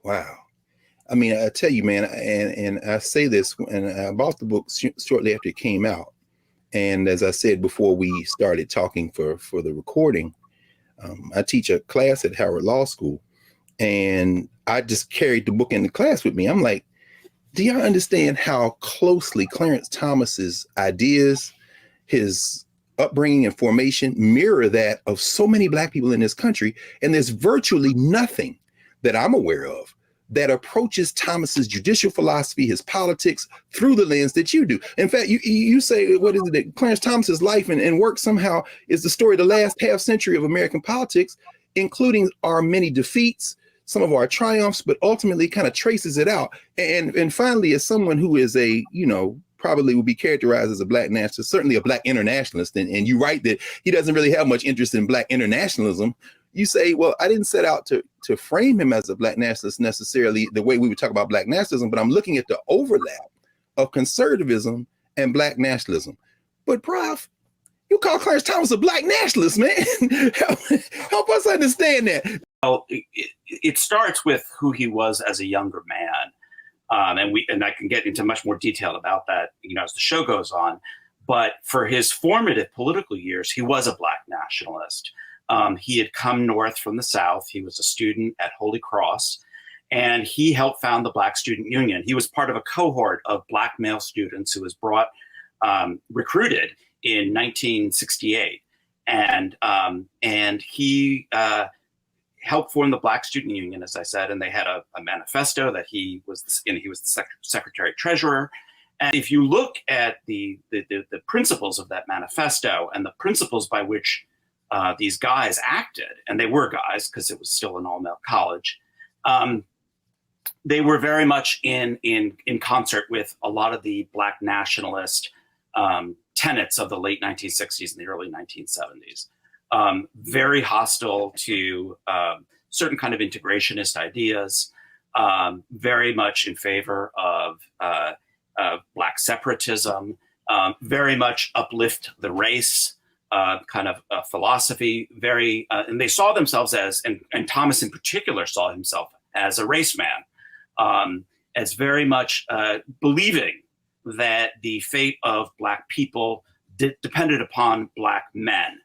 Wow. I mean, I tell you, man, and I say this, and I bought the book shortly after it came out. And as I said before we started talking for the recording, I teach a class at Howard Law School, and I just carried the book into class with me. I'm like, do y'all understand how closely Clarence Thomas's ideas, his upbringing and formation mirror that of so many Black people in this country? And there's virtually nothing that I'm aware of that approaches Thomas's judicial philosophy, his politics, through the lens that you do. In fact, you say, what is it, that Clarence Thomas's life and work somehow is the story of the last half century of American politics, including our many defeats, some of our triumphs, but ultimately kind of traces it out. And finally, as someone who is a, probably would be characterized as a Black nationalist, certainly a Black internationalist, and you write that he doesn't really have much interest in Black internationalism. You say, well, I didn't set out to frame him as a Black nationalist necessarily the way we would talk about Black nationalism, but I'm looking at the overlap of conservatism and Black nationalism. But Prof, you call Clarence Thomas a Black nationalist, man. help us understand that. Well, it starts with who he was as a younger man. And I can get into much more detail about that, as the show goes on. But for his formative political years, he was a Black nationalist. He had come north from the South. He was a student at Holy Cross, and he helped found the Black Student Union. He was part of a cohort of Black male students who was recruited in 1968. And he helped form the Black Student Union, as I said, and they had a manifesto that he was the secretary treasurer. And if you look at the principles of that manifesto and the principles by which these guys acted, and they were guys because it was still an all-male college, they were very much in concert with a lot of the Black nationalist tenets of the late 1960s and the early 1970s. Very hostile to certain kind of integrationist ideas, very much in favor of Black separatism, very much uplift the race kind of philosophy, and they saw themselves as, and Thomas in particular saw himself as a race man, as very much believing that the fate of Black people depended upon Black men.